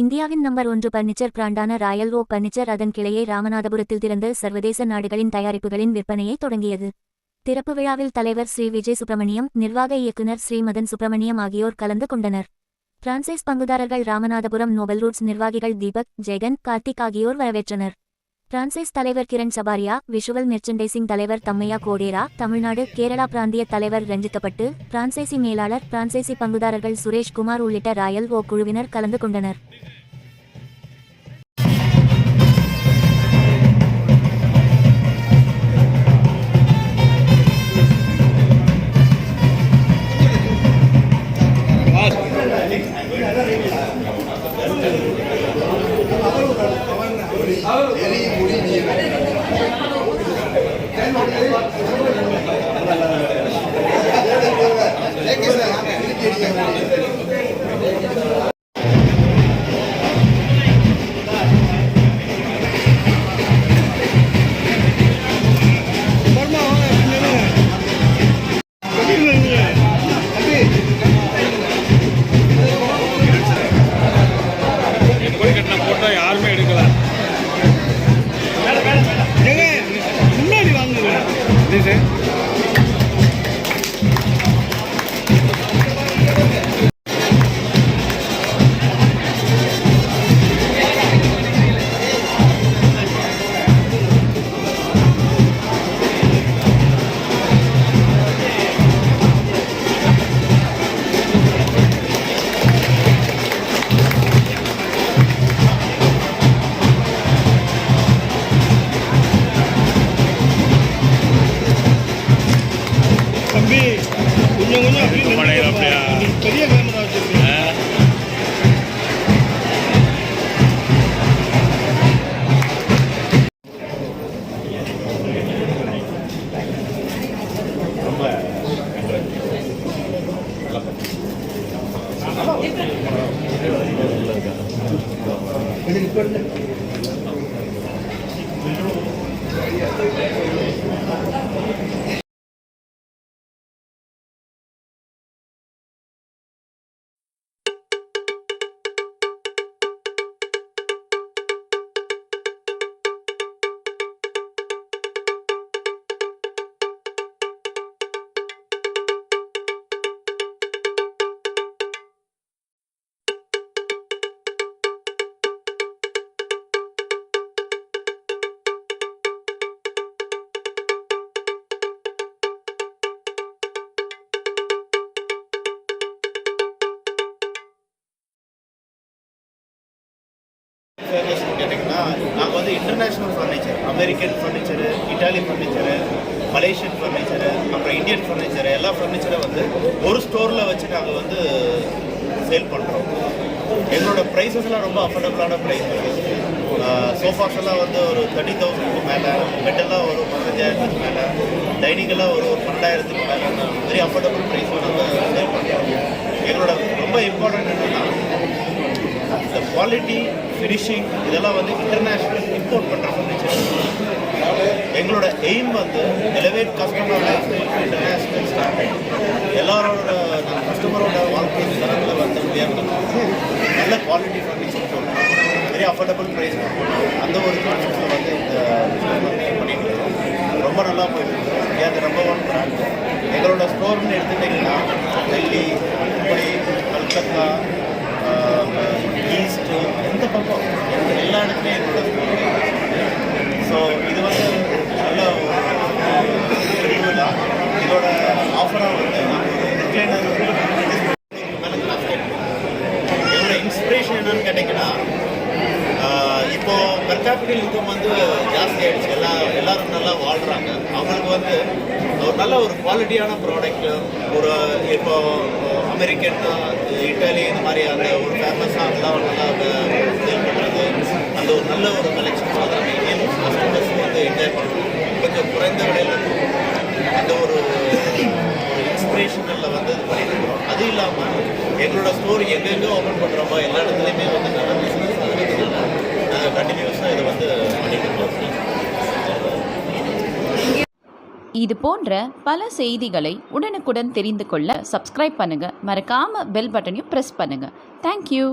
இந்தியாவின் number 1 furniture பிராண்டான Royal Oak furniture அதன் கிளையை ராமநாதபுரத்தில் திறந்து சர்வதேச நாடுகளின் தயாரிப்புகளின் விற்பனையை தொடங்கியது. திறப்பு விழாவில் தலைவர் ஸ்ரீ விஜய் சுப்பிரமணியம், நிர்வாக இயக்குநர் ஸ்ரீ மதன் சுப்பிரமணியம் ஆகியோர் கலந்து கொண்டனர். பிரான்சைஸ் பங்குதாரர்கள் ராமநாதபுரம் நோபல் ரூட்ஸ் நிர்வாகிகள் தீபக், ஜெகன், கார்த்திக் ஆகியோர் வரவேற்றனர். பிரான்சைஸ் தலைவர் கிரண் சபாரியா, விஷுவல் மெர்ச்சன்டைசிங் தலைவர் தம்மையா கோடேரா, தமிழ்நாடு கேரளா பிராந்திய தலைவர் ரஞ்சித்தப்பட்டு, பிரான்சைசி மேலாளர், பிரான்சைசி பங்குதாரர்கள் சுரேஷ் குமார் உள்ளிட்ட ராயல் ஓக் குழுவினர் கலந்து கொண்டனர். யாருமே எடுக்கல. முன்னாடி வாங்க. பெரிய கேமரா வச்சிருக்கீங்க. கேட்டிங்கன்னா நாங்கள் வந்து international furniture, American furniture, Italian furniture, Malaysian furniture, அப்புறம் இந்தியன் ஃபர்னிச்சரு, எல்லா ஃபர்னிச்சரும் வந்து ஒரு ஸ்டோரில் வச்சு நாங்கள் வந்து சேல் பண்ணுறோம். எங்களோட ப்ரைஸஸ்லாம் ரொம்ப அஃபோர்டபுளான ப்ரைஸ். சோஃபாஸ் எல்லாம் வந்து ஒரு 30,000க்கு மேலே, பெட்டெல்லாம் ஒரு 15,000க்கு மேலே, டைனிங்கெல்லாம் ஒரு 12,000க்கு மேலே, வெரி அஃபோர்டபுள் ப்ரைஸில் நாங்கள் சேல் பண்ணுறோம். எங்களோட ரொம்ப இம்பார்ட்டன்ட் என்னென்னா இந்த குவாலிட்டி, ஃபினிஷிங் இதெல்லாம் வந்து இன்டர்நேஷ்னல் இம்போர்ட் பண்ணுற ஃபர்னிச்சர். எங்களோட எய்ம் வந்து elevate customer life style international standard. எல்லாரோட கஸ்டமரோட வாழ்க்கை தரங்களை வந்து உயர்த்தணும். நல்ல குவாலிட்டி ஃபர்னிச்சர் சொல்லணும், வெரி அஃபோர்டபுள் ப்ரைஸ். அந்த ஒரு கான்செப்டில் வந்து இந்த பண்ணிட்டு இருக்கோம். ரொம்ப நல்லா போயிட்டு இருக்கோம். அது நம்பர் 1 பிராண்ட். எங்களோட ஸ்டோர்னு எடுத்துட்டிங்கன்னா டெல்லி, மும்பை, கல்கத்தா, ஈஸ்ட்டு, எந்த பக்கம் எல்லா இடத்துலையும் என்னோட ஸ்டோர். ஸோ இது வந்து நல்ல திருவிழா. இதோட ஆஃபராக வந்து ரிக்ளைனர் என்னோட இன்ஸ்பிரேஷன் என்னன்னு கேட்டிங்கன்னா, இப்போது பெர் கேபிட்டல் இன்கம் வந்து ஜாஸ்தி ஆகிடுச்சு. எல்லோரும் நல்லா வாழ்கிறாங்க. அவங்களுக்கு வந்து ஒரு நல்ல ஒரு குவாலிட்டியான ப்ராடக்ட், ஒரு இப்போ அமெரிக்கன், இட்டாலி இந்த மாதிரி அந்த ஒரு ஃபேமஸாக அதெல்லாம் நல்லா சேல் பண்ணுறது, அந்த ஒரு நல்ல ஒரு கலெக்ஷன்ஸ் வந்து நம்ம இந்தியன் கஸ்டமர்ஸ் வந்து என்ஜாய் பண்ணுறோம். கொஞ்சம் குறைந்த விலையில் அந்த ஒரு இன்ஸ்பிரேஷனில் வந்து இது பண்ணிட்டு இருக்கிறோம். அது இல்லாமல் எங்களோட ஸ்டோர் எங்கெங்கே ஓப்பன் பண்ணுறோமோ எல்லா இடத்துலையுமே வந்து நல்ல பிஸ்னஸ் இருக்கிறதுனால நாங்கள் கண்டினியூஸாக இதை வந்து பண்ணிட்டு இருக்கோம். இது போன்ற பல செய்திகளை உடனுக்குடன் தெரிந்து கொள்ள சப்ஸ்கிரைப் பண்ணுங்கள். மறக்காமல் பெல் பட்டனையும் ப்ரெஸ் பண்ணுங்கள். தேங்க்யூ.